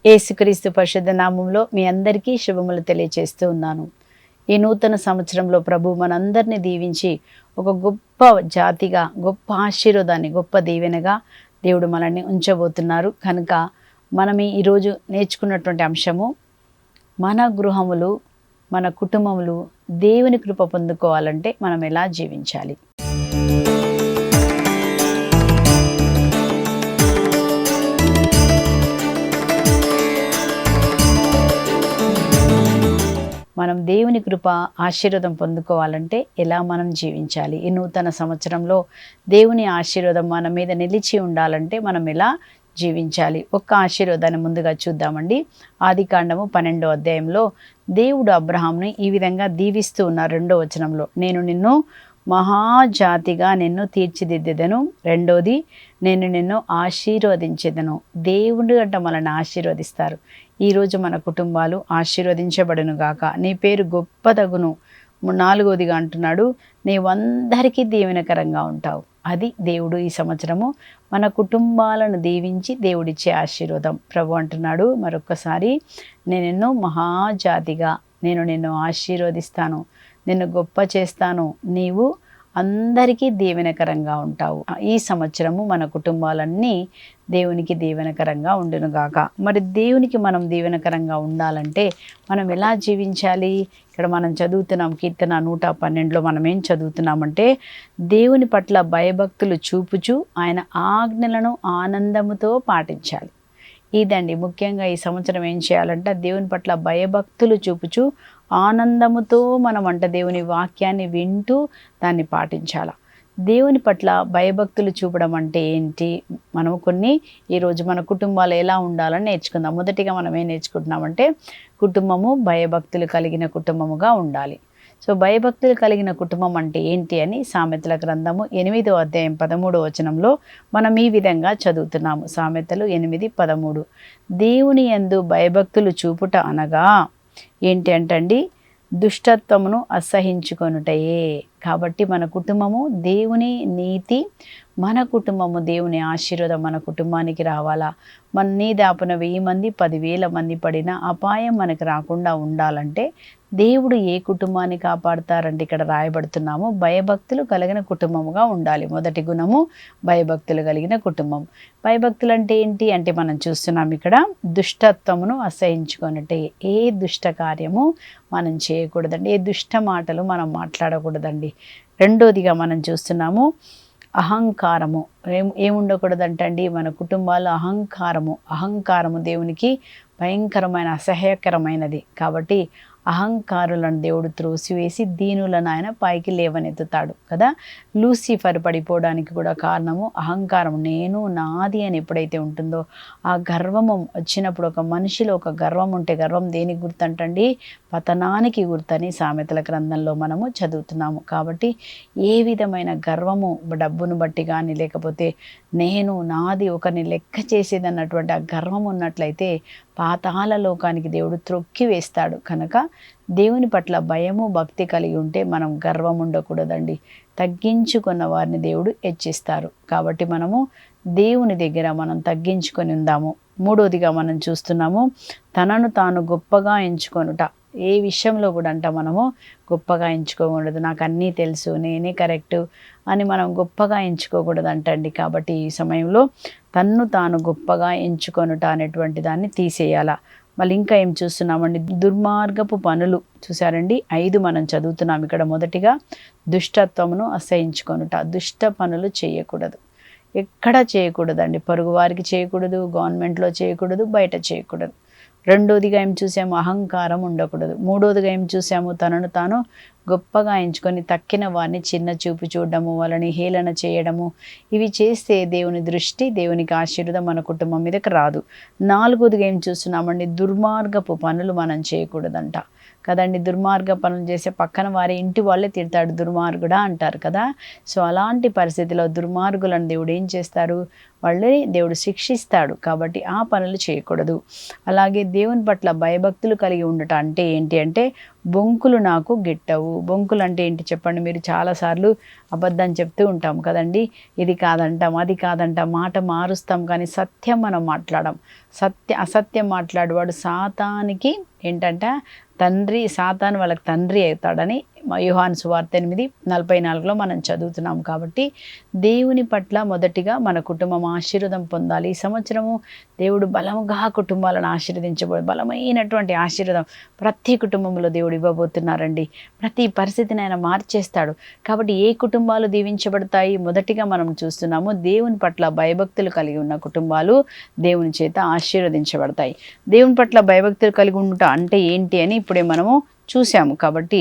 యేసుక్రీస్తు పరిశుద్ధ నామములో మీ అందరికీ శుభములు తెలియజేస్తూ ఉన్నాను. ఈ నూతన సంవత్సరంలో ప్రభు మనందరినీ దీవించి ఒక గొప్ప జాతిగా, గొప్ప ఆశీర్వాదాన్ని, గొప్ప దీవెనగా దేవుడు మనల్ని ఉంచబోతున్నారు. కనుక మనం ఈరోజు నేర్చుకున్నటువంటి అంశము, మన గృహములు, మన కుటుంబములు దేవుని కృప పొందుకోవాలంటే మనం ఎలా జీవించాలి. మనం దేవుని కృప ఆశీర్వాదం పొందుకోవాలంటే ఎలా మనం జీవించాలి. ఈ నూతన సంవత్సరంలో దేవుని ఆశీర్వాదం మన మీద నిలిచి ఉండాలంటే మనం ఎలా జీవించాలి. ఒక్క ఆశీర్వాదాన్ని ముందుగా చూద్దామండి. ఆదికాండము 12వ అధ్యాయంలో దేవుడు అబ్రహాంని ఈ విధంగా దీవిస్తూ ఉన్నారు. 2వ వచనంలో, నేను నిన్ను మహాజాతిగా నిన్ను తీర్చిదిద్దెదను. రెండోది, నేను నిన్ను ఆశీర్వదించెదను. దేవుడు అంట మనల్ని ఆశీర్వదిస్తారు. ఈరోజు మన కుటుంబాలు ఆశీర్వదించబడును గాక, నీ పేరు గొప్పదగును. 4వదిగా అంటున్నాడు, నీవందరికీ దీవెనకరంగా ఉంటావు. అది దేవుడు ఈ సంవత్సరము మన కుటుంబాలను దీవించి దేవుడిచ్చే ఆశీర్వాదం. ప్రభు అంటున్నాడు మరొక్కసారి, నేను నిన్ను మహాజాతిగా, నేను నిన్ను ఆశీర్వదిస్తాను, నిన్ను గొప్ప చేస్తాను, నీవు అందరికీ దీవెనకరంగా ఉంటావు. ఈ సంవత్సరము మన కుటుంబాలన్నీ దేవునికి దీవెనకరంగా ఉండునుగాక. మరి దేవునికి మనం దీవెనకరంగా ఉండాలంటే మనం ఎలా జీవించాలి? ఇక్కడ మనం చదువుతున్నాం కీర్తన 112లో మనం ఏం చదువుతున్నామంటే, దేవుని పట్ల భయభక్తులు చూపుచు ఆయన ఆజ్ఞలను ఆనందముతో పాటించాలి. ఇదండి ముఖ్యంగా ఈ సంవత్సరం ఏం చేయాలంటే, దేవుని పట్ల భయభక్తులు చూపుచు ఆనందముతో మనం దేవుని వాక్యాన్ని వింటూ దాన్ని పాటించాల. దేవుని పట్ల భయభక్తులు చూపడం అంటే ఏంటి? మనం ఈరోజు మన కుటుంబాలు ఎలా ఉండాలని నేర్చుకుందాం. మొదటిగా మనం ఏం నేర్చుకుంటున్నామంటే, కుటుంబము భయభక్తులు కలిగిన కుటుంబముగా ఉండాలి. సో భయభక్తులు కలిగిన కుటుంబం అంటే ఏంటి అని సామెతల గ్రంథము 8వ అధ్యాయం 13వ వచనంలో మనం ఈ విధంగా చదువుతున్నాము. సామెతలు 8:13, దేవుని యందు భయభక్తులు చూపుట అనగా ఏంటి అంటండి, దుష్టత్వమును అసహించుకొనుటయే. కాబట్టి మన కుటుంబము దేవుని నీతి, మన కుటుంబము దేవుని ఆశీర్వాదం మన కుటుంబానికి రావాలా. మన నీ దాపున 1000 మంది 10,000 మంది పడిన అపాయం మనకు రాకుండా ఉండాలంటే దేవుడు ఏ కుటుంబాన్ని కాపాడుతారంటే ఇక్కడ రాయబడుతున్నాము, భయభక్తులు కలిగిన కుటుంబముగా ఉండాలి. మొదటి గుణము భయభక్తులు కలిగిన కుటుంబం. భయభక్తులు అంటే ఏంటి అంటే మనం చూస్తున్నాం ఇక్కడ, దుష్టత్వమును అసహించుకొనుటే. ఏ దుష్ట కార్యము మనం చేయకూడదండి, ఏ దుష్ట మాటలు మనం మాట్లాడకూడదండి. రెండోదిగా మనం చూస్తున్నాము అహంకారము. ఏముండకూడదంటండి మన కుటుంబాల్లో అహంకారము దేవునికి భయంకరమైన అసహ్యకరమైనది. కాబట్టి అహంకారులను దేవుడు త్రోసివేసి దీనులను ఆయన పైకి లేవనెత్తుతాడు కదా. లూసిఫర్ పడిపోవడానికి కూడా కారణము అహంకారం. నేను నాది అని ఎప్పుడైతే ఉంటుందో, ఆ గర్వము వచ్చినప్పుడు, ఒక మనిషిలో ఒక గర్వం ఉంటే, గర్వం దేనికి గుర్తంటండి? పతనానికి గుర్తని సామెతల గ్రంథంలో మనము చదువుతున్నాము. కాబట్టి ఏ విధమైన గర్వము, డబ్బును బట్టి కానీ, లేకపోతే నేను నాది ఒకరిని లెక్క చేసేదన్నటువంటి ఆ గర్వం ఉన్నట్లయితే పాతాళ లోకానికి దేవుడు త్రొక్కి వేస్తాడు. కనుక దేవుని పట్ల భయము భక్తి కలిగి ఉంటే మనం గర్వం ఉండకూడదండి. తగ్గించుకున్న వారిని దేవుడు హెచ్చిస్తారు. కాబట్టి మనము దేవుని దగ్గర మనం తగ్గించుకొని ఉందాము. మూడోదిగా మనం చూస్తున్నాము, తనను తాను గొప్పగా ఎంచుకొనుట. ఏ విషయంలో కూడా మనము గొప్పగా ఎంచుకోకూడదు. నాకు అన్నీ తెలుసు, నేనే కరెక్టు అని మనం గొప్పగా ఎంచుకోకూడదు అంటండి. కాబట్టి ఈ సమయంలో తన్ను తాను గొప్పగా ఎంచుకొనుట అనేటువంటి దాన్ని తీసేయాల. మళ్ళీ ఇంకా ఏం చూస్తున్నామండి, దుర్మార్గపు పనులు. చూసారండి 5 మనం చదువుతున్నాం ఇక్కడ. మొదటిగా దుష్టత్వమును అసహించుకొనుట. దుష్ట పనులు చేయకూడదు, ఎక్కడ చేయకూడదండి. పొరుగు వారికి చేయకూడదు, గవర్నమెంట్లో చేయకూడదు, బయట చేయకూడదు. రెండోదిగా ఏం చూసాము, అహంకారం ఉండకూడదు. మూడోదిగా ఏం చూసాము, తనను తాను గొప్పగా ఎంచుకొని తక్కిన వారిని చిన్న చూపు చూడడము, వాళ్ళని హేళన చేయడము. ఇవి చేస్తే దేవుని దృష్టి, దేవునికి ఆశీర్వాదం మన కుటుంబం మీదకి రాదు. 4వదిగా ఏం చూస్తున్నామండి, దుర్మార్గపు పనులు మనం చేయకూడదంట. కదండి. దుర్మార్గ పనులు చేసే పక్కన వారి ఇంటి వాళ్ళే తిడతాడు, దుర్మార్గుడా అంటారు కదా. సో అలాంటి పరిస్థితిలో దుర్మార్గులను దేవుడు ఏం చేస్తారు, వాళ్ళని దేవుడు శిక్షిస్తాడు. కాబట్టి ఆ పనులు చేయకూడదు. అలాగే దేవుని పట్ల భయభక్తులు కలిగి ఉండటం అంటే ఏంటి అంటే, బొంకులు నాకు గిట్టవు. బొంకులు అంటే ఏంటి చెప్పండి. మీరు చాలాసార్లు అబద్ధం చెప్తూ ఉంటాం కదండి. ఇది కాదంటాం, అది కాదంటాం, మాట మారుస్తాం, కానీ సత్యం మనం మాట్లాడం. అసత్యం మాట్లాడేవాడు సాతానికి ఏంటంటే తండ్రి, సాతాను వాళ్ళకి తండ్రి అవుతాడని యోహాను సువార్త 8:44 మనం చదువుతున్నాం. కాబట్టి దేవుని పట్ల మొదటిగా మన కుటుంబం ఆశీర్వాదం పొందాలి. ఈ సంవత్సరము దేవుడు బలముగా కుటుంబాలను బలమైనటువంటి ఆశీర్వాదం ప్రతి కుటుంబంలో దేవుడు ఇవ్వబోతున్నారండి. ప్రతి పరిస్థితిని ఆయన మార్చేస్తాడు. కాబట్టి ఏ కుటుంబాలు దీవించబడతాయి? మొదటిగా మనం చూస్తున్నాము, దేవుని పట్ల భయభక్తులు కలిగి ఉన్న కుటుంబాలు దేవుని చేత ఆశీర్వదించబడతాయి. దేవుని పట్ల భయభక్తులు కలిగి ఉండటం అంటే ఏంటి అని ఇప్పుడే మనము చూసాము. కాబట్టి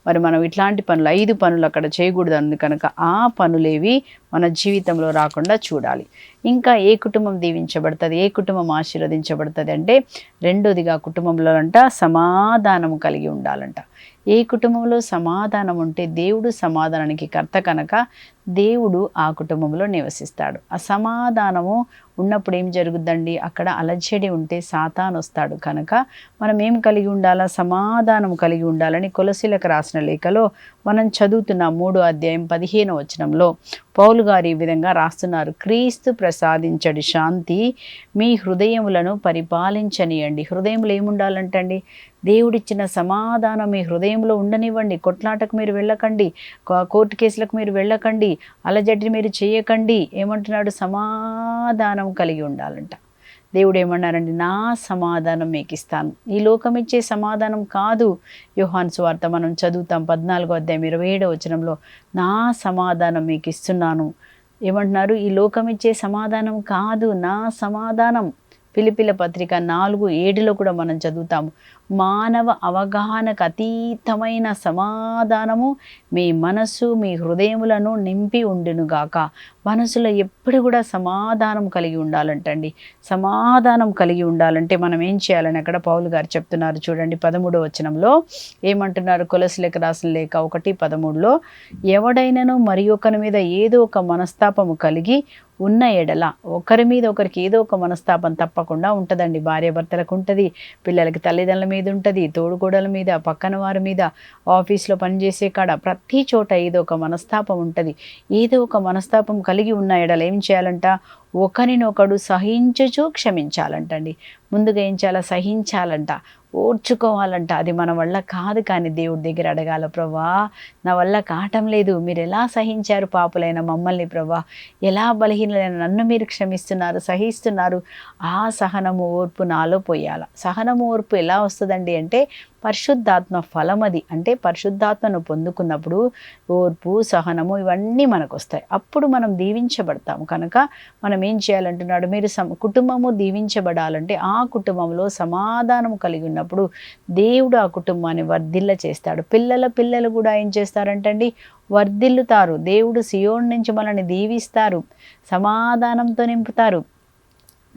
మరి మనం ఇట్లాంటి పనులు 5 పనులు అక్కడ చేయకూడదు అంది కనుక ఆ పనులేవి మన జీవితంలో రాకుండా చూడాలి. ఇంకా ఏ కుటుంబం దీవించబడుతుంది, ఏ కుటుంబం ఆశీర్వదించబడుతుంది అంటే, రెండోదిగా కుటుంబంలో సమాధానం కలిగి ఉండాలంట. ఏ కుటుంబంలో సమాధానం ఉంటే దేవుడు సమాధానానికి కర్త కనుక దేవుడు ఆ కుటుంబంలో నివసిస్తాడు. ఆ సమాధానము ఉన్నప్పుడు ఏం జరుగుద్దండి, అక్కడ అలజడి ఉంటే సాతాను వస్తాడు. కనుక మనం ఏం కలిగి ఉండాలా, సమాధానం కలిగి ఉండాలని కొలసీలకు రాసిన లేఖలో మనం చదువుతున్నాం. 3:15 పౌలు గారు ఈ విధంగా రాస్తున్నారు, క్రీస్తు ప్రసాదించడి శాంతి మీ హృదయములను పరిపాలించనియండి. హృదయంలో ఏముండాలంటండి, దేవుడిచ్చిన సమాధానం మీ హృదయంలో ఉండనివ్వండి. కొట్లాటకు మీరు వెళ్ళకండి, కోర్టు కేసులకు మీరు వెళ్ళకండి, అలజడిని మీరు చేయకండి. ఏమంటున్నాడు, సమాధానం కలిగి ఉండాలంట. దేవుడు ఏమన్నారండి, నా సమాధానం మీకు ఇస్తాను. ఈ లోకం ఇచ్చే సమాధానం కాదు. యోహాను సువార్త మనం చదువుతాం 14:27 నా సమాధానం మీకు ఇస్తున్నాను. ఏమంటున్నారు, ఈ లోకం ఇచ్చే సమాధానం కాదు, నా సమాధానం. ఫిలిప్పీల పత్రిక 4:7 కూడా మనం చదువుతాము, మానవ అవగాహనకు అతీతమైన సమాధానము మీ మనసు మీ హృదయములను నింపి ఉండునుగాక. మనసులో ఎప్పుడు కూడా సమాధానం కలిగి ఉండాలంటండి. సమాధానం కలిగి ఉండాలంటే మనం ఏం చేయాలని అక్కడ పౌలు గారు చెప్తున్నారు చూడండి. 13 ఏమంటున్నారు, కొలసీలకు రాసిన లేఖ 1:13 ఎవడైనను మరి ఒకరి మీద ఏదో ఒక మనస్తాపము కలిగి ఉన్న ఎడల, ఒకరి మీద ఒకరికి ఏదో ఒక మనస్తాపం తప్పకుండా ఉంటుందండి. భార్యాభర్తలకు ఉంటుంది, పిల్లలకి తల్లిదండ్రుల మీద ఉంటుంది, తోడుకోడల మీద, పక్కన వారి మీద, ఆఫీస్లో పనిచేసే కాడ, ప్రతి చోట ఏదో ఒక మనస్తాపం ఉంటుంది. ఏదో ఒక మనస్తాపం కలిగి ఉన్న ఎడల ఏం చేయాలంట, ఒకరినొకడు సహించుచు క్షమించాలంటండి. ముందుగా ఏం చేయాలా, సహించాలంట, ఓర్చుకోవాలంట. అది మన వల్ల కాదు, కానీ దేవుడి దగ్గర అడగాల, ప్రభా నా వల్ల కావటం లేదు, మీరు ఎలా సహించారు పాపులైన మమ్మల్ని, ప్రభా ఎలా బలహీనలైన నన్ను మీరు క్షమిస్తున్నారు, సహిస్తున్నారు. ఆ సహనము ఓర్పు నాలో పోయాల. సహనము ఓర్పు ఎలా వస్తుందండి అంటే, పరిశుద్ధాత్మ ఫలం అది. అంటే పరిశుద్ధాత్మను పొందుకున్నప్పుడు ఓర్పు సహనము ఇవన్నీ మనకు వస్తాయి. అప్పుడు మనం దీవించబడతాము. కనుక మనం ఏం చేయాలంటున్నాడు, మీరు కుటుంబము దీవించబడాలంటే ఆ కుటుంబంలో సమాధానం కలిగి ఉన్నప్పుడు దేవుడు ఆ కుటుంబాన్ని వర్ధిల్ల చేస్తాడు. పిల్లలు కూడా ఏం చేస్తారంటండి, వర్ధిల్లుతారు. దేవుడు సియోను నుంచి మనల్ని దీవిస్తారు, సమాధానంతో నింపుతారు.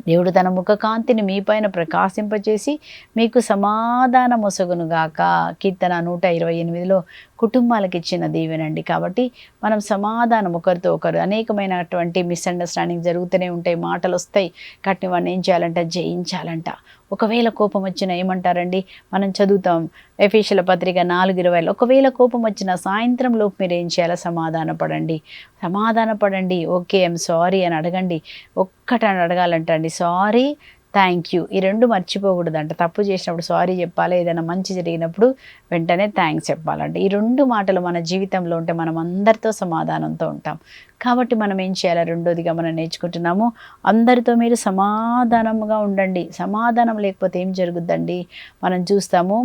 దేవుడు తన ముఖకాంతిని మీపైన ప్రకాశింపచేసి మీకు సమాధానం ఒసగునుగాక. కీర్తన 128 కుటుంబాలకు ఇచ్చిన దీవెనండి. కాబట్టి మనం సమాధానం ఒకరితో ఒకరు, అనేకమైనటువంటి మిస్అండర్స్టాండింగ్ జరుగుతూనే ఉంటాయి, మాటలు వస్తాయి. కాబట్టి వాడిని ఏం చేయాలంట, జయించాలంట. ఒకవేళ కోపం వచ్చినా ఏమంటారండి, మనం చదువుతాం ఎఫెసీయుల పత్రిక 4:20 ఒకవేళ కోపం వచ్చిన సాయంత్రం లోపు మీరు ఏం చేయాలో సమాధాన పడండి. ఓకే ఐఎమ్ సారీ అని అడగండి. ఒక్కటని అడగాలంటండి, సారీ థ్యాంక్ యూ. ఈ 2 మర్చిపోకూడదంట. తప్పు చేసినప్పుడు సారీ చెప్పాలి, ఏదైనా మంచి జరిగినప్పుడు వెంటనే థ్యాంక్స్ చెప్పాలంటే. ఈ 2 మాటలు మన జీవితంలో ఉంటే మనం అందరితో సమాధానంతో ఉంటాం. కాబట్టి మనం ఏం చేయాలి, రెండోదిగా మనం నేర్చుకుంటున్నాము, అందరితో మీరు సమాధానంగా ఉండండి. సమాధానం లేకపోతే ఏం జరుగుద్దండి, మనం చూస్తాము,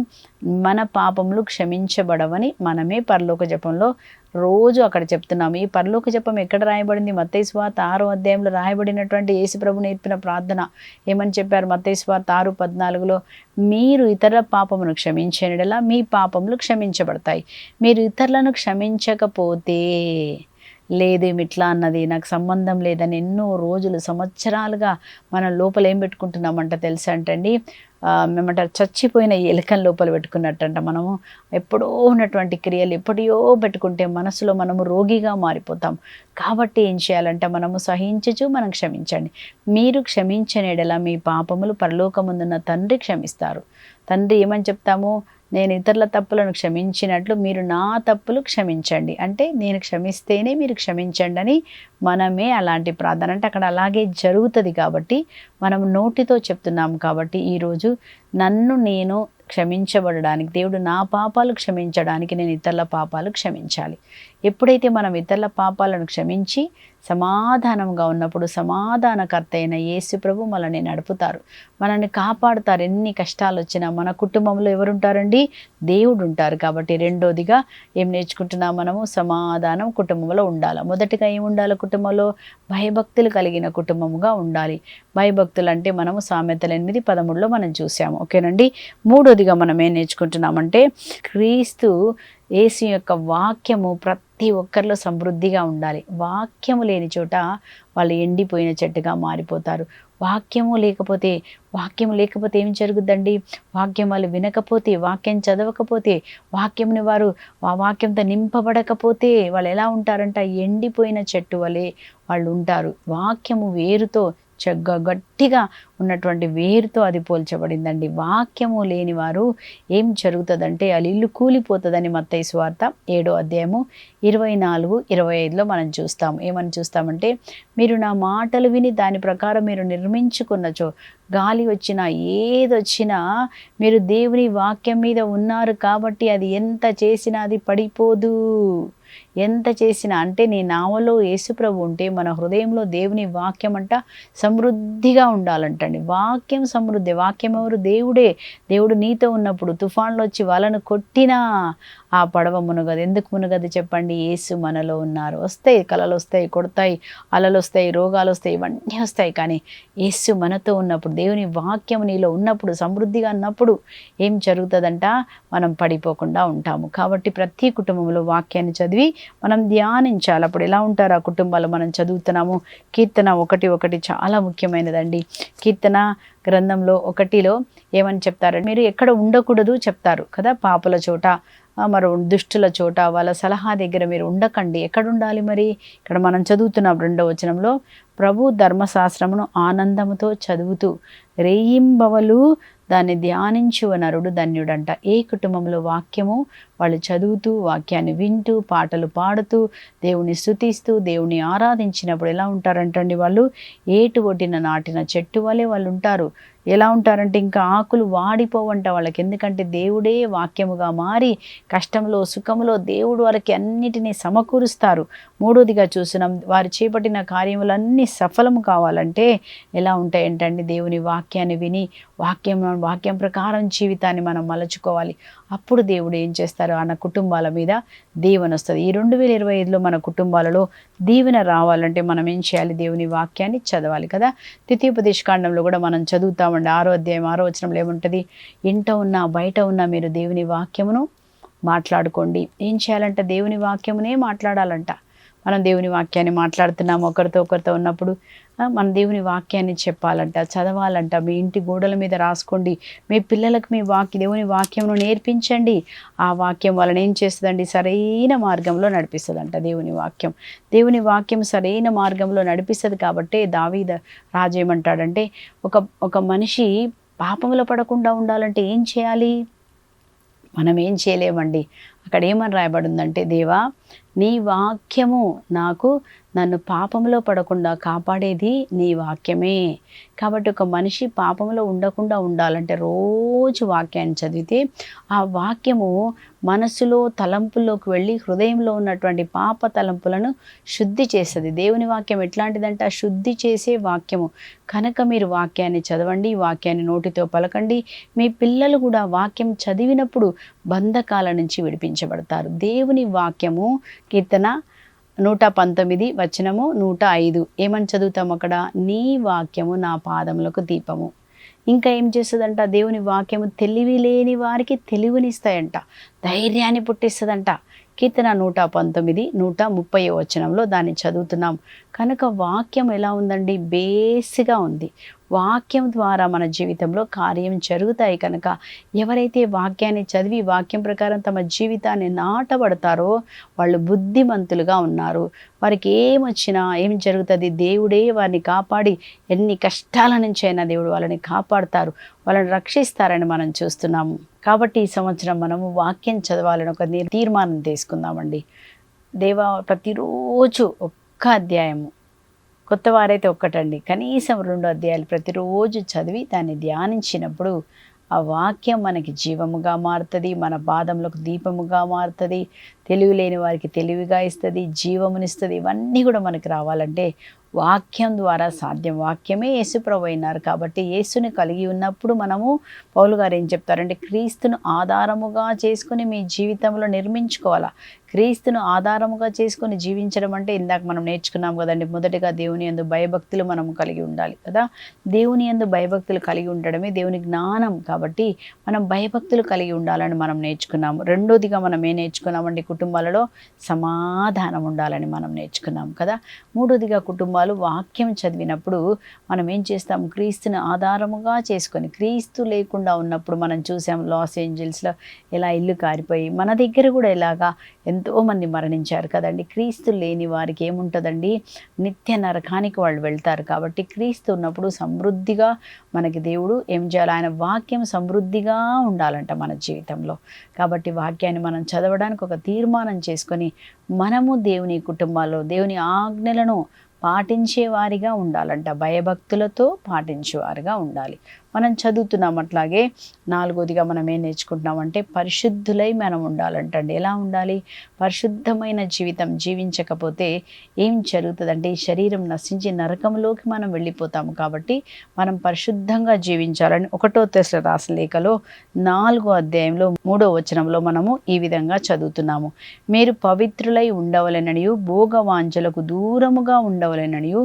మన పాపములు క్షమించబడవని మనమే పరలోక జపంలో రోజు అక్కడ చెప్తున్నాము. ఈ పరలోక జపం ఎక్కడ రాయబడింది, మత్తయి సువార్త 6 రాయబడినటువంటి యేసుప్రభు నేర్పిన ప్రార్థన. ఏమని చెప్పారు, మత్తయి సువార్త 6:14 మీరు ఇతరుల పాపమును క్షమించేనడలా మీ పాపములు క్షమించబడతాయి. మీరు ఇతరులను క్షమించకపోతే లేదు ఈమె ఇట్లా అన్నది, నాకు సంబంధం లేదని ఎన్నో రోజులు సంవత్సరాలుగా మనం లోపల ఏం పెట్టుకుంటున్నామంట తెలుసా అంటండి, మేమంటారు చచ్చిపోయిన ఎలుకని లోపల పెట్టుకున్నట్టంట. మనము ఎప్పుడో ఉన్నటువంటి క్రియలు ఎప్పుడో పెట్టుకుంటే మనసులో మనము రోగిగా మారిపోతాం. కాబట్టి ఏం చేయాలంటే మనము సహించచ్చు, మనం క్షమించండి. మీరు క్షమించని యెడల మీ పాపములు పరలోకమందున్న తండ్రి క్షమిస్తారు. తండ్రి ఏమని చెప్తాము, నేను ఇతరుల తప్పులను క్షమించినట్లు మీరు నా తప్పులు క్షమించండి. అంటే నేను క్షమిస్తేనే మీరు క్షమించండి అని మనమే అలాంటి ప్రార్థన, అంటే అక్కడ అలాగే జరుగుతుంది. కాబట్టి మనం నోటితో చెప్తున్నాం. కాబట్టి ఈరోజు నన్ను నేను క్షమించబడడానికి, దేవుడు నా పాపాలు క్షమించడానికి నేను ఇతరుల పాపాలు క్షమించాలి. ఎప్పుడైతే మనం ఇతరుల పాపాలను క్షమించి సమాధానంగా ఉన్నప్పుడు సమాధానకర్త అయిన యేసు ప్రభు మనల్ని నడుపుతారు, మనల్ని కాపాడుతారు. ఎన్ని కష్టాలు వచ్చినా మన కుటుంబంలో ఎవరుంటారండి, దేవుడు ఉంటారు. కాబట్టి రెండోదిగా ఏం నేర్చుకుంటున్నాం మనము, సమాధానం కుటుంబంలో ఉండాలి. మొదటిగా ఏమి ఉండాలి, కుటుంబంలో భయభక్తులు కలిగిన కుటుంబముగా ఉండాలి. భయభక్తులు అంటే మనము సామెతలు 8:13 మనం చూసాము. ఓకేనండి. మూడోదిగా మనం ఏం నేర్చుకుంటున్నామంటే క్రీస్తు యేసు యొక్క వాక్యము ప్రతి ఒక్కరిలో సమృద్ధిగా ఉండాలి. వాక్యము లేని చోట వాళ్ళు ఎండిపోయిన చెట్టుగా మారిపోతారు. వాక్యము లేకపోతే ఏం జరుగుద్దండి, వాక్యం వాళ్ళు వినకపోతే, వాక్యం చదవకపోతే, వాక్యంని వారు ఆ వాక్యంతో నింపబడకపోతే వాళ్ళు ఎలా ఉంటారంట, ఎండిపోయిన చెట్టు వలె వాళ్ళు ఉంటారు. వాక్యము వేరుతో గట్టిగా ఉన్నటువంటి వేరుతో అది పోల్చబడిందండి. వాక్యము లేని వారు ఏం జరుగుతుందంటే వాళ్ళ ఇల్లు కూలిపోతుందని మత్తయి సువార్త 7వ అధ్యాయము 24-25 మనం చూస్తాం. ఏమని చూస్తామంటే, మీరు నా మాటలు విని దాని ప్రకారం మీరు నిర్మించుకున్నచో, గాలి వచ్చినా ఏదొచ్చినా మీరు దేవుని వాక్యం మీద ఉన్నారు కాబట్టి అది ఎంత చేసినా అది పడిపోదు. ఎంత చేసినా అంటే నీ నామలో యేసుప్రభు ఉంటే మన హృదయంలో దేవుని వాక్యం అంట సమృద్ధిగా ఉండాలంటండి. వాక్యం సమృద్ధి. వాక్యం ఎవరు, దేవుడే. దేవుడు నీతో ఉన్నప్పుడు తుఫాన్లు వచ్చి వాళ్ళను కొట్టినా ఆ పడవ మునగదు. ఎందుకు మునగదు చెప్పండి, యేసు మనలో ఉన్నారు. వస్తాయి కలలు, వస్తాయి కొడతాయి, అలలు వస్తాయి, రోగాలు వస్తాయి, ఇవన్నీ వస్తాయి. కానీ యేసు మనతో ఉన్నప్పుడు, దేవుని వాక్యం నీలో ఉన్నప్పుడు, సమృద్ధిగా ఉన్నప్పుడు ఏం జరుగుతుందంట, మనం పడిపోకుండా ఉంటాము. కాబట్టి ప్రతి కుటుంబంలో వాక్యాన్ని చదివి మనం ధ్యానించాలి. అప్పుడు ఎలా ఉంటారు ఆ కుటుంబాలు, మనం చదువుతున్నాము. కీర్తన 1:1 చాలా ముఖ్యమైనదండి. కీర్తన గ్రంథంలో 1లో ఏమని చెప్తారంటే, మీరు ఎక్కడ ఉండకూడదు చెప్తారు కదా, పాపుల చోట, మరి దుష్టుల చోట, వాళ్ళ సలహా దగ్గర మీరు ఉండకండి. ఎక్కడ ఉండాలి మరి, ఇక్కడ మనం చదువుతున్నాం 2వ వచనంలో, ప్రభు ధర్మశాస్త్రమును ఆనందముతో చదువుతూ రేయింబవలు దాన్ని ధ్యానించు నరుడు ధన్యుడంట. ఏ కుటుంబంలో వాక్యము వాళ్ళు చదువుతూ, వాక్యాన్ని వింటూ, పాటలు పాడుతూ, దేవుని స్తుతిస్తూ, దేవుని ఆరాధించినప్పుడు ఎలా ఉంటారంటండి, వాళ్ళు ఏటు ఒడ్డిన నాటిన చెట్టు వలె వాళ్ళు ఉంటారు. ఎలా ఉంటారంటే ఇంకా ఆకులు వాడిపోవంట వాళ్ళకి. ఎందుకంటే దేవుడే వాక్యముగా మారి కష్టంలో సుఖంలో దేవుడు వారికి అన్నిటినీ సమకూరుస్తారు. మూడోదిగా చూసినాం, వారు చేపట్టిన కార్యములన్నీ సఫలము కావాలంటే ఎలా ఉంటాయంటండి, దేవుని వాక్యాన్ని విని వాక్యం ప్రకారం జీవితాన్ని మనం మలచుకోవాలి. అప్పుడు దేవుడు ఏం చేస్తారు, మన కుటుంబాల మీద దీవెన వస్తుంది. ఈ 2025లో మన కుటుంబాలలో దీవెన రావాలంటే మనం ఏం చేయాలి, దేవుని వాక్యాన్ని చదవాలి కదా. ద్వితీయోపదేశకాండంలో కూడా మనం చదువుతామండి. 6వ అధ్యాయం 6వ వచనంలో ఏముంటుంది, ఇంట ఉన్నా బయట ఉన్నా మీరు దేవుని వాక్యమును మాట్లాడుకోండి. ఏం చేయాలంట, దేవుని వాక్యమునే మాట్లాడాలంట. మనం దేవుని వాక్యాన్ని మాట్లాడుతున్నాము ఒకరితో ఉన్నప్పుడు మన దేవుని వాక్యాన్ని చెప్పాలంట, చదవాలంట. మీ ఇంటి గోడల మీద రాసుకోండి. మీ పిల్లలకు మీ దేవుని వాక్యమును నేర్పించండి. ఆ వాక్యం వాళ్ళని ఏం చేస్తుందండి, సరైన మార్గంలో నడిపిస్తుందంట. దేవుని వాక్యం సరైన మార్గంలో నడిపిస్తుంది. కాబట్టి దావీదు రాజు ఏమంటాడంటే, ఒక మనిషి పాపంలో పడకుండా ఉండాలంటే ఏం చేయాలి, మనం ఏం చేయలేమండి. అక్కడ ఏమని రాయబడిందంటే, దేవా నీ వాక్యము నన్ను పాపంలో పడకుండా కాపాడేది నీ వాక్యమే. కాబట్టి ఒక మనిషి పాపంలో ఉండకుండా ఉండాలంటే రోజు వాక్యాన్ని చదివితే ఆ వాక్యము మనసులో తలంపుల్లోకి వెళ్ళి హృదయంలో ఉన్నటువంటి పాప తలంపులను శుద్ధి చేస్తుంది. దేవుని వాక్యం ఎట్లాంటిదంట, శుద్ధి చేసే వాక్యము. కనుక మీరు వాక్యాన్ని చదవండి, వాక్యాన్ని నోటితో పలకండి. మీ పిల్లలు కూడా వాక్యం చదివినప్పుడు బంధకాల నుంచి విడిపించబడతారు. దేవుని వాక్యము కీర్తన 119 వచనము 105 ఏమని చదువుతాము అక్కడ, నీ వాక్యము నా పాదములకు దీపము. ఇంకా ఏం చేస్తుందంట, దేవుని వాక్యము తెలివి లేని వారికి తెలివినిస్తాయంట, ధైర్యాన్ని పుట్టిస్తుందంట. కీర్తన 119, 130 వచనంలో దాన్ని చదువుతున్నాం. కనుక వాక్యం ఎలా ఉందండి? బేస్గా ఉంది. వాక్యం ద్వారా మన జీవితంలో కార్యం జరుగుతాయి. కనుక ఎవరైతే వాక్యాన్ని చదివి వాక్యం ప్రకారం తమ జీవితాన్ని నాటబడతారో వాళ్ళు బుద్ధిమంతులుగా ఉన్నారు. వారికి ఏమొచ్చినా ఏం జరుగుతుంది? దేవుడే వారిని కాపాడి ఎన్ని కష్టాల నుంచి అయినా దేవుడు వాళ్ళని కాపాడుతారు, వాళ్ళని రక్షిస్తారని మనం చూస్తున్నాము. కాబట్టి ఈ సంవత్సరం మనము వాక్యం చదవాలని ఒక తీర్మానం తీసుకుందామండి. దేవా, ప్రతిరోజు ఒక్క అధ్యాయము, కొత్త వారైతే ఒక్కటండి, కనీసం 2 అధ్యాయాలు ప్రతిరోజు చదివి దాన్ని ధ్యానించినప్పుడు ఆ వాక్యం మనకి జీవముగా మారుతుంది, మన పాదములకు దీపముగా మారుతుంది, తెలివి లేని వారికి తెలివిగా ఇస్తుంది, జీవమునిస్తుంది. ఇవన్నీ కూడా మనకి రావాలంటే వాక్యం ద్వారా సాధ్యం. వాక్యమే యేసుప్రభు అయినారు. కాబట్టి యేసుని కలిగి ఉన్నప్పుడు మనము, పౌలు గారు ఏం చెప్తారంటే, క్రీస్తును ఆధారముగా చేసుకుని మీ జీవితంలో నిర్మించుకోవాలా. క్రీస్తును ఆధారముగా చేసుకుని జీవించడం అంటే ఇందాక మనం నేర్చుకున్నాం కదండి. మొదటిగా దేవుని యందు భయభక్తులు మనము కలిగి ఉండాలి కదా. దేవుని యందు భయభక్తులు కలిగి ఉండడమే దేవుని జ్ఞానం. కాబట్టి మనం భయభక్తులు కలిగి ఉండాలని మనం నేర్చుకున్నాము. రెండోదిగా మనం ఏం నేర్చుకున్నామండి? కుటుంబాలలో సమాధానం ఉండాలని మనం నేర్చుకున్నాం కదా. మూడోదిగా కుటుంబాలు వాక్యం చదివినప్పుడు మనం ఏం చేస్తాం? క్రీస్తుని ఆధారముగా చేసుకొని, క్రీస్తు లేకుండా ఉన్నప్పుడు మనం చూసాం లాస్ ఏంజల్స్లో ఎలా ఇల్లు కారిపోయి, మన దగ్గర కూడా ఇలాగా ఎంతోమంది మరణించారు కదండి. క్రీస్తు లేని వారికి ఏముంటుందండి? నిత్య నరకానికి వాళ్ళు వెళ్తారు. కాబట్టి క్రీస్తు ఉన్నప్పుడు సమృద్ధిగా మనకి దేవుడు ఏం చేయాలి? ఆయన వాక్యం సమృద్ధిగా ఉండాలంట మన జీవితంలో. కాబట్టి వాక్యాన్ని మనం చదవడానికి ఒక తీర్మానం చేసుకొని మనము దేవుని కుటుంబాల్లో దేవుని ఆజ్ఞలను పాటించేవారిగా ఉండాలంట. భయభక్తులతో పాటించేవారుగా ఉండాలి. మనం చదువుతున్నాం. అట్లాగే నాలుగోదిగా మనం ఏం నేర్చుకుంటున్నామంటే పరిశుద్ధులై మనం ఉండాలంటండి. ఎలా ఉండాలి? పరిశుద్ధమైన జీవితం జీవించకపోతే ఏం జరుగుతుందంటే ఈ శరీరం నశించి నరకంలోకి మనం వెళ్ళిపోతాము. కాబట్టి మనం పరిశుద్ధంగా జీవించాలని 1 తెస్సలోనికీయులకు రాసిన లేఖలో 4వ అధ్యాయంలో 3వ వచనంలో మనము ఈ విధంగా చదువుతున్నాము. మీరు పవిత్రులై ఉండవలెననియు భోగవాంఛలకు దూరముగా ఉండవలెననియు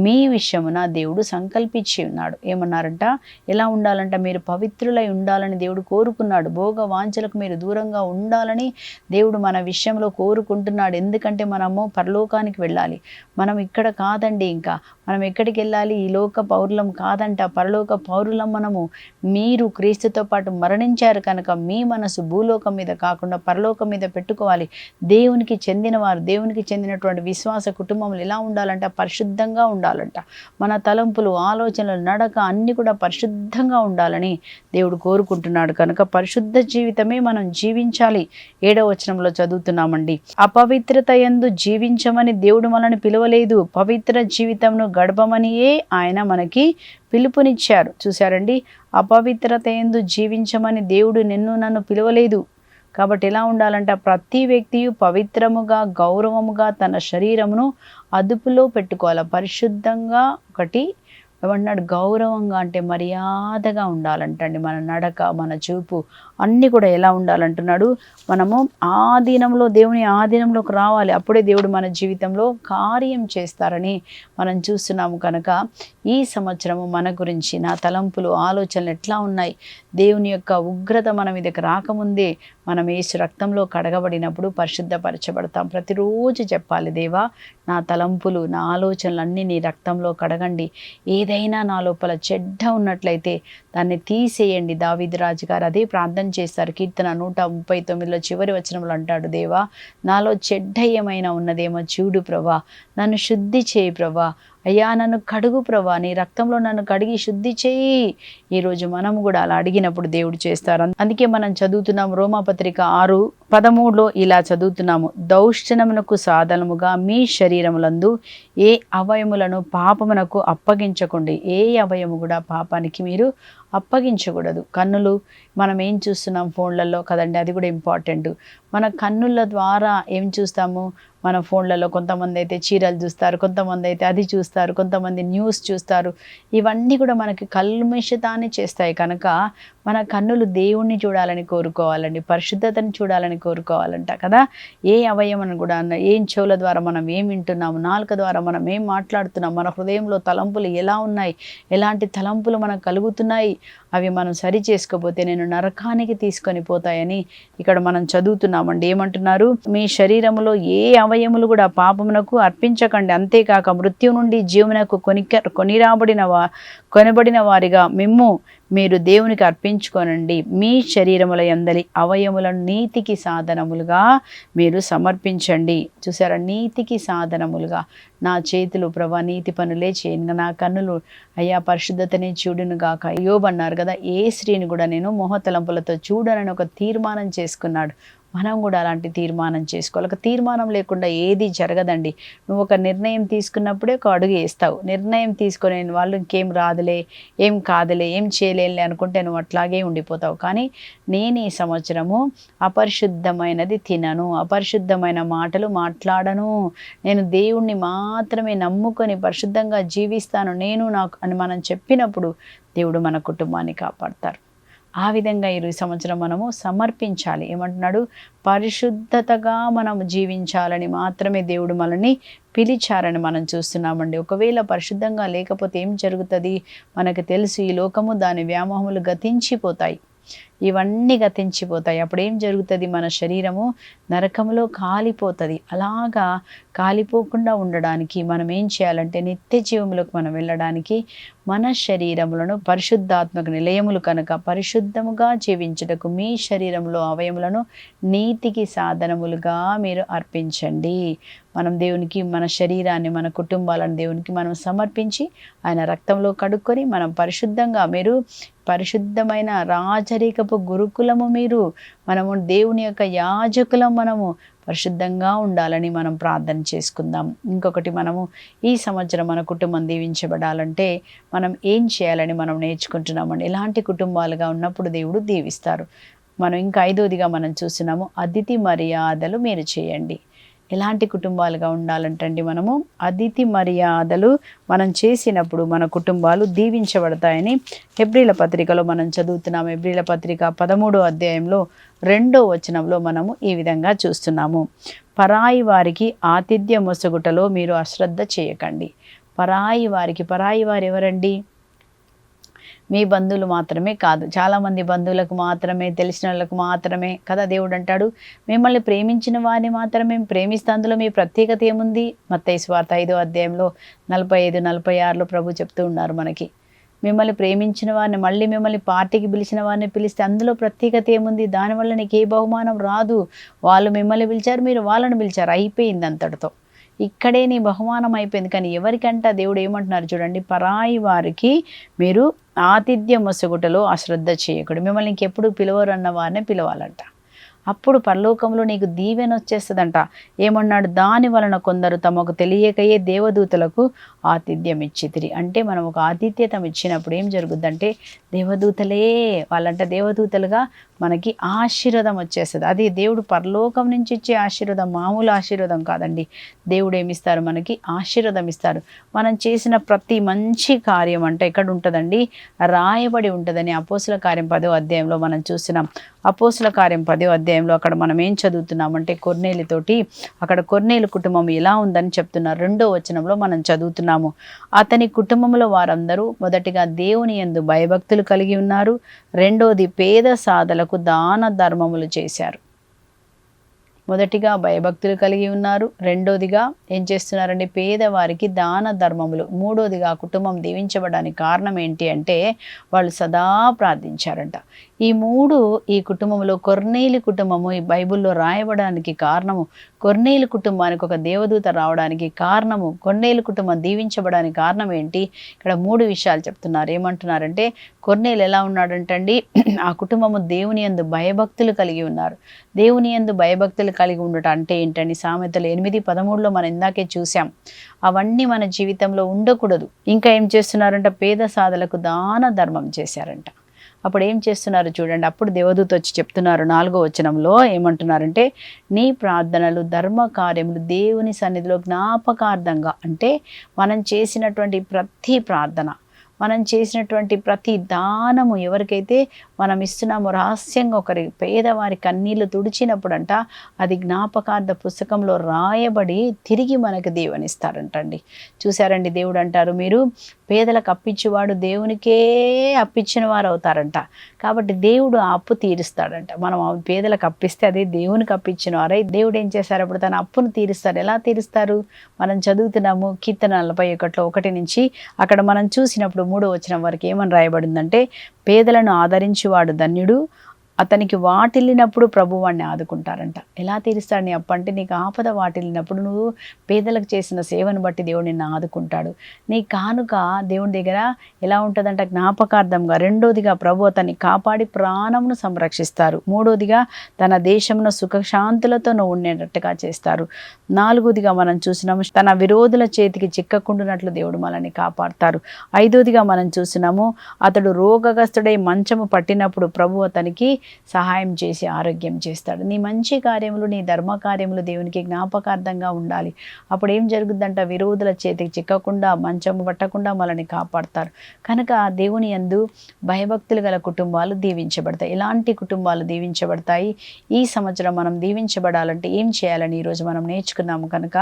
మీ విషయమున దేవుడు సంకల్పించి ఉన్నాడు. ఏమన్నారంట? ఎలా ఉండాలంట? మీరు పవిత్రులై ఉండాలని దేవుడు కోరుకున్నాడు. భోగ వాంఛలకు మీరు దూరంగా ఉండాలని దేవుడు మన విషయంలో కోరుకుంటున్నాడు. ఎందుకంటే మనము పరలోకానికి వెళ్ళాలి. మనం ఇక్కడ కాదండి. ఇంకా మనం ఎక్కడికి వెళ్ళాలి? ఈ లోక పౌరులం కాదంట, పరలోక పౌరులం మనము. మీరు క్రీస్తుతో పాటు మరణించారు కనుక మీ మనసు భూలోకం మీద కాకుండా పరలోకం మీద పెట్టుకోవాలి. దేవునికి చెందినవారు, దేవునికి చెందినటువంటి విశ్వాస కుటుంబములు ఎలా ఉండాలంట? పరిశుద్ధంగా ఉండాలంట. మన తలంపులు, ఆలోచనలు, నడక అన్నీ కూడా పరిశుద్ధంగా ఉండాలని దేవుడు కోరుకుంటున్నాడు. కనుక పరిశుద్ధ జీవితమే మనం జీవించాలి. 7వ వచనంలో చదువుతున్నామండి. అపవిత్రత యందు జీవించమని దేవుడు మనల్ని పిలవలేదు, పవిత్ర జీవితంను గడపమనియే ఆయన మనకి పిలుపునిచ్చారు. చూశారండి, అపవిత్రత యందు జీవించమని దేవుడు నిన్ను నన్ను పిలవలేదు. కాబట్టి ఎలా ఉండాలంట? ప్రతి వ్యక్తియు పవిత్రముగా, గౌరవముగా తన శరీరమును అదుపులో పెట్టుకోవాలి. పరిశుద్ధంగా, ఒకటి ఏమన్నాడు? గౌరవంగా అంటే మర్యాదగా ఉండాలంటండి. మన నడక, మన చూపు అన్నీ కూడా ఎలా ఉండాలంటున్నాడు? మనము ఆధీనంలో, దేవుని ఆధీనంలోకి రావాలి. అప్పుడే దేవుడు మన జీవితంలో కార్యం చేస్తారని మనం చూస్తున్నాము. కనుక ఈ సంవత్సరము మన గురించి, నా తలంపులు, ఆలోచనలు ఎట్లా ఉన్నాయి? దేవుని యొక్క ఉగ్రత మన మీదకి రాకముందే మనం యేసు రక్తంలో కడగబడినప్పుడు పరిశుద్ధపరచబడతాం. ప్రతిరోజు చెప్పాలి, దేవా నా తలంపులు, నా ఆలోచనలు అన్నీ నీ రక్తంలో కడగండి. ఏదైనా నా లోపల చెడ్డ ఉన్నట్లయితే దాన్ని తీసేయండి. దావీదు రాజు గారు అదే ప్రార్థన చేస్తారు. కీర్తన 139లో చివరి వచనంలో అంటాడు, దేవా నాలో చెడ్డ ఏమైనా ఉన్నదేమో చూడు ప్రభా, నన్ను శుద్ధి చేయి ప్రభా, అయ్యా నన్ను కడుగు ప్రభా, నీ రక్తంలో నన్ను కడిగి శుద్ధి చేయి. ఈరోజు మనము కూడా అలా అడిగినప్పుడు దేవుడు చేస్తారు. అందుకే మనం చదువుతున్నాము రోమాపత్రిక 6:13లో ఇలా చదువుతున్నాము, దౌష్ట్యమునకు సాధనముగా మీ శరీరములందు ఏ అవయములను పాపమునకు అప్పగించకండి. ఏ అవయము కూడా పాపానికి మీరు అప్పగించకూడదు. కన్నులు మనం ఏం చూస్తున్నాం ఫోన్లలో కదండి, అది కూడా ఇంపార్టెంట్. మన కన్నుల ద్వారా ఏం చూస్తాము? మన ఫోన్లలో కొంతమంది అయితే చీరలు చూస్తారు, కొంతమంది అయితే అది చూస్తారు, కొంతమంది న్యూస్ చూస్తారు. ఇవన్నీ కూడా మనకి కల్మషతాన్ని చేస్తాయి. కనుక మన కన్నులు దేవుణ్ణి చూడాలని కోరుకోవాలండి, పరిశుద్ధతని చూడాలని కోరుకోవాలంట కదా. ఏ అవయవను కూడా ఏం చెవుల ద్వారా మనం ఏం వింటున్నాము, నాలుక ద్వారా మనం ఏం మాట్లాడుతున్నాం, మన హృదయంలో తలంపులు ఎలా ఉన్నాయి, ఎలాంటి తలంపులు మనకు కలుగుతున్నాయి, అవి మనం సరి చేసుకోకపోతే నేను నరకానికి తీసుకొని పోతాయని ఇక్కడ మనం చదువుతున్నామండి. ఏమంటున్నారు? మీ శరీరములో ఏ అవయములు కూడా పాపమునకు అర్పించకండి, అంతేకాక మృత్యు నుండి జీవనకు కొనబడిన వారిగా మీరు దేవునికి అర్పించుకోనండి. మీ శరీరముల యందలి అవయములను నీతికి సాధనములుగా మీరు సమర్పించండి. చూసారా, నీతికి సాధనములుగా. నా చేతులు ప్రభా నీతి పనులే చేయను, నా కన్నులు అయ్యా పరిశుద్ధతనే చూడును గాక. యోబు అన్నారు కదా, ఏ స్త్రీని కూడా నేను మోహతలంపులతో చూడనని ఒక తీర్మానం చేసుకున్నాడు. మనం కూడా అలాంటి తీర్మానం చేసుకోవాలి. ఒక తీర్మానం లేకుండా ఏది జరగదండి. నువ్వు ఒక నిర్ణయం తీసుకున్నప్పుడే ఒక అడుగు వేస్తావు. నిర్ణయం తీసుకునే వాళ్ళు ఇంకేం రాదులే, ఏం కాదులే, ఏం చేయలేనులే అనుకుంటే నువ్వు అట్లాగే ఉండిపోతావు. కానీ నేను ఈ సంవత్సరము అపరిశుద్ధమైనది తినను, అపరిశుద్ధమైన మాటలు మాట్లాడను, నేను దేవుణ్ణి మాత్రమే నమ్ముకొని పరిశుద్ధంగా జీవిస్తాను నేను నాకు అని మనం చెప్పినప్పుడు దేవుడు మన కుటుంబాన్ని కాపాడతారు. ఆ విధంగా ఈ సంవత్సరం మనము సమర్పించాలి. ఏమంటున్నాడు? పరిశుద్ధతగా మనము జీవించాలని మాత్రమే దేవుడు మనల్ని పిలిచారని మనం చూస్తున్నామండి. ఒకవేళ పరిశుద్ధంగా లేకపోతే ఏం జరుగుతుంది? మనకు తెలుసు, ఈ లోకము దాని వ్యామోహములు గతించిపోతాయి, ఇవన్నీ గతించిపోతాయి. అప్పుడు ఏం జరుగుతుంది? మన శరీరము నరకంలో కాలిపోతుంది. అలాగా కాలిపోకుండా ఉండడానికి మనం ఏం చేయాలంటే, నిత్య జీవములకు మనం వెళ్ళడానికి మన శరీరములను పరిశుద్ధాత్మక నిలయములు కనుక పరిశుద్ధముగా జీవించుటకు మీ శరీరంలో అవయములను నీతికి సాధనములుగా మీరు అర్పించండి. మనం దేవునికి మన శరీరాన్ని, మన కుటుంబాలను దేవునికి మనం సమర్పించి ఆయన రక్తంలో కడుక్కొని మనం పరిశుద్ధంగా, మీరు పరిశుద్ధమైన రాజరికపు గురుకులము మీరు, మనము దేవుని యొక్క యాజకులం, మనము పరిశుద్ధంగా ఉండాలని మనం ప్రార్థన చేసుకుందాం. ఇంకొకటి, మనము ఈ సంవత్సరం మన కుటుంబం దీవించబడాలంటే మనం ఏం చేయాలని మనం నేర్చుకుంటున్నామండి. ఎలాంటి కుటుంబాలుగా ఉన్నప్పుడు దేవుడు దీవిస్తారు. మనం ఇంకా 5వదిగా మనం చూస్తున్నాము, అతిథి మర్యాదలు మీరు చేయండి. ఎలాంటి కుటుంబాలుగా ఉండాలంటండి, మనము అతిథి మర్యాదలు మనం చేసినప్పుడు మన కుటుంబాలు దీవించబడతాయని హెబ్రీల పత్రికలో మనం చదువుతున్నాము. హెబ్రీల పత్రిక 13వ అధ్యాయంలో 2వ వచనంలో మనము ఈ విధంగా చూస్తున్నాము. పరాయి వారికి ఆతిథ్య మొసగుటలో మీరు అశ్రద్ధ చేయకండి. పరాయి వారు ఎవరండి? మీ బంధువులు మాత్రమే కాదు, చాలామంది బంధువులకు మాత్రమే, తెలిసిన వాళ్ళకు మాత్రమే కదా. దేవుడు అంటాడు, మిమ్మల్ని ప్రేమించిన వారిని మాత్రమే ప్రేమిస్తే అందులో మీ ప్రత్యేకత ఏముంది? మత్తయి సువార్త 5వ అధ్యాయంలో 45-46లో ప్రభు చెప్తూ ఉన్నారు మనకి. మిమ్మల్ని ప్రేమించిన వారిని, మళ్ళీ మిమ్మల్ని పార్టీకి పిలిచిన వారిని పిలిస్తే అందులో ప్రత్యేకత ఏముంది? దానివల్ల నీకు ఏ బహుమానం రాదు. వాళ్ళు మిమ్మల్ని పిలిచారు, మీరు వాళ్ళని పిలిచారు, అయిపోయింది అంతటితో. ఇక్కడే నీ బహుమానం అయిపోయింది. కానీ ఎవరికంట దేవుడు ఏమంటున్నారు చూడండి, పరాయి వారికి మీరు ఆతిథ్య మొసగుటలో అశ్రద్ధ చేయకూడదు. మిమ్మల్ని ఇంకెప్పుడు పిలవరు అన్న వారినే పిలవాలంట. అప్పుడు పరలోకంలో నీకు దీవెన వచ్చేస్తుందంట. ఏమన్నాడు? దాని వలన కొందరు తమకు తెలియకయే దేవదూతలకు ఆతిథ్యం ఇచ్చితిరి. అంటే మనం ఒక ఆతిథ్యతం ఇచ్చినప్పుడు ఏం జరుగుద్దంటే, దేవదూతలే వాళ్ళంట దేవదూతలుగా మనకి ఆశీర్వాదం వచ్చేస్తుంది. అది దేవుడు పరలోకం నుంచి ఇచ్చే ఆశీర్వాదం, మామూలు ఆశీర్వాదం కాదండి. దేవుడు ఏమిస్తారు? మనకి ఆశీర్వాదం ఇస్తారు. మనం చేసిన ప్రతి మంచి కార్యం అంటే ఎక్కడ ఉంటుందండి? రాయబడి ఉంటుందని అపోస్తుల కార్యం 10వ అధ్యాయంలో మనం చూస్తున్నాం. అపోస్తుల కార్యం 10వ అధ్యాయంలో అక్కడ మనం ఏం చదువుతున్నామంటే, కొర్నేలితోటి అక్కడ కొర్నేలు కుటుంబం ఎలా ఉందని చెప్తున్నారు. 2వ వచనంలో మనం చదువుతున్నాము. అతని కుటుంబంలో వారందరూ మొదటిగా దేవుని యందు భయభక్తులు కలిగి ఉన్నారు. రెండోది పేద సాధలకు దాన ధర్మములు చేశారు. మొదటిగా భయభక్తులు కలిగి ఉన్నారు, రెండోదిగా ఏం చేస్తున్నారండి? పేదవారికి దాన ధర్మములు. మూడోదిగా కుటుంబం దీవించబడడానికి కారణం ఏంటి అంటే, వాళ్ళు సదా ప్రార్థించారంట. ఈ 3 ఈ కుటుంబంలో కొర్నేలి కుటుంబము ఈ బైబిల్లో రాయబడడానికి కారణము, కొర్నేలు కుటుంబానికి ఒక దేవదూత రావడానికి కారణము, కొర్నేలు కుటుంబం దీవించబడడానికి కారణం ఏంటి? ఇక్కడ 3 విషయాలు చెప్తున్నారు. ఏమంటున్నారంటే, కొర్నేలు ఎలా ఉన్నాడంటండి, ఆ కుటుంబము దేవుని యందు భయభక్తులు కలిగి ఉన్నారు. దేవుని యందు భయభక్తులు కలిగి ఉండటం అంటే ఏంటండి? సామెతలు 8:13లో మనం ఇందాకే చూసాం. అవన్నీ మన జీవితంలో ఉండకూడదు. ఇంకా ఏం చేస్తున్నారంట? పేద సాధలకు దాన ధర్మం చేశారంట. అప్పుడు ఏం చేస్తున్నారు చూడండి. అప్పుడు దేవదూత వచ్చి చెప్తున్నారు 4వ వచనంలో ఏమంటున్నారంటే, నీ ప్రార్థనలు ధర్మ కార్యములు దేవుని సన్నిధిలో జ్ఞాపకార్థంగా, అంటే మనం చేసినటువంటి ప్రతి ప్రార్థన, మనం చేసినటువంటి ప్రతి దానము, ఎవరికైతే మనం ఇస్తున్నామో రహస్యంగా ఒకరి పేదవారి కన్నీళ్లు తుడిచినప్పుడంట అది జ్ఞాపకార్థ పుస్తకంలో రాయబడి తిరిగి మనకు దీవెనిస్తారంటండి. చూసారండి, దేవుడు అంటారు, మీరు పేదలకు అప్పిచ్చేవాడు దేవునికే అప్పిచ్చిన వారు అవుతారంట. కాబట్టి దేవుడు ఆ అప్పు తీరుస్తాడంట. మనం పేదలకు అప్పిస్తే అదే దేవునికి అప్పిచ్చిన వారై దేవుడు ఏం చేశారు, అప్పుడు తన అప్పును తీరుస్తారు. ఎలా తీరుస్తారు? మనం చదువుతున్నాము కీర్తన 41లో 1 నుంచి అక్కడ మనం చూసినప్పుడు 3వ వచనం వరకు ఏమని రాయబడిందంటే, పేదలను ఆదరించువాడు ధన్యుడు, అతనికి వాటిల్లినప్పుడు ప్రభు వాడిని ఆదుకుంటారంట. ఎలా తీరుస్తాడు నీ అప్పు అంటే, నీకు ఆపద వాటిల్లినప్పుడు నువ్వు పేదలకు చేసిన సేవను బట్టి దేవుడు నిన్ను ఆదుకుంటాడు. నీ కానుక దేవుని దగ్గర ఎలా ఉంటుందంట, జ్ఞాపకార్థంగా. రెండోదిగా ప్రభు అతన్ని కాపాడి ప్రాణమును సంరక్షిస్తారు. మూడోదిగా తన దేశమును సుఖశాంతులతో నువ్వు ఉండేటట్టుగా చేస్తారు. నాలుగోదిగా మనం చూసినాము, తన విరోధుల చేతికి చిక్కకుండునట్లు దేవుడు మనల్ని కాపాడతారు. ఐదోదిగా మనం చూసినాము, అతడు రోగగ్రస్తుడై మంచము పట్టినప్పుడు ప్రభు అతనికి సహాయం చేసి ఆరోగ్యం చేస్తాడు. నీ మంచి కార్యములు, నీ ధర్మ కార్యములు దేవునికి జ్ఞాపకార్థంగా ఉండాలి. అప్పుడు ఏం జరుగుద్దంట, విరోధుల చేతికి చిక్కకుండా మంచము పట్టకుండా మనల్ని కాపాడతారు. కనుక దేవుని యందు భయభక్తులు గల కుటుంబాలు దీవించబడతాయి. ఇలాంటి కుటుంబాలు దీవించబడతాయి. ఈ సంవత్సరం మనం దీవించబడాలంటే ఏం చేయాలని ఈరోజు మనం నేర్చుకున్నాము. కనుక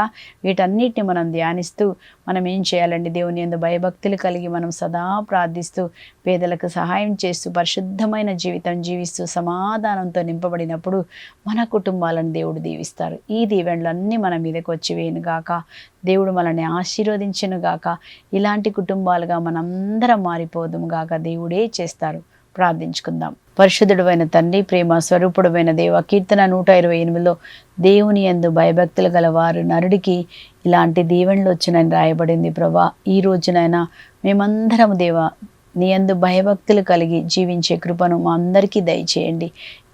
వీటన్నిటిని మనం ధ్యానిస్తూ మనం ఏం చేయాలండి, దేవుని యందు భయభక్తులు కలిగి మనం సదా ప్రార్థిస్తూ పేదలకు సహాయం చేస్తూ పరిశుద్ధమైన జీవితం జీవిస్తూ సమాధానంతో నింపబడినప్పుడు మన కుటుంబాలను దేవుడు దీవిస్తారు. ఈ దీవెనలన్నీ మన మీదకి వచ్చి వేయనుగాక. దేవుడు మనల్ని ఆశీర్వదించునుగాక. ఇలాంటి కుటుంబాలుగా మనందరం మారిపోదుము గాక. దేవుడే చేస్తారు. ప్రార్థించుకుందాం. పరిశుద్ధుడైన తండ్రి, ప్రేమ స్వరూపుడమైన దేవ, కీర్తన 128లో దేవుని యందు భయభక్తులు గలవారు నరుడికి ఇలాంటి దీవెనలు వచ్చినని రాయబడింది. ప్రభా, ఈ రోజునైనా మేమందరం దేవా నీ యందు భయభక్తులు కలిగి జీవించే కృపను మా అందరికీ దయచేయండి.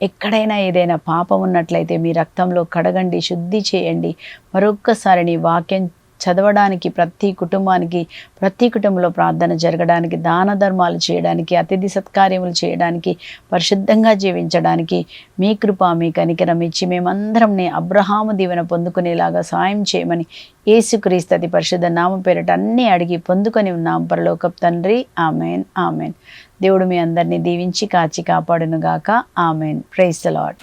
ఎక్కడైనా ఏదైనా పాపం ఉన్నట్లయితే మీ రక్తంలో కడగండి, శుద్ధి చేయండి. మరొక్కసారి నీ వాక్యం చదవడానికి, ప్రతి కుటుంబానికి, ప్రతి కుటుంబంలో ప్రార్థన జరగడానికి, దాన ధర్మాలు చేయడానికి, అతిథి సత్కార్యములు చేయడానికి, పరిశుద్ధంగా జీవించడానికి మీ కృప, మీ కనికరం ఇచ్చి మేమందరం నీ అబ్రహాము దీవెన పొందుకునేలాగా సాయం చేయమని యేసుక్రీస్తు అతి పరిశుద్ధ నామం పేరిట అన్నీ అడిగి పొందుకొని ఉన్నాం పరలోకపు తండ్రి. Amen, amen. దేవుడు మీ అందరినీ దీవించి కాచి కాపాడునుగాక. ఆమెన్. Praise the lord.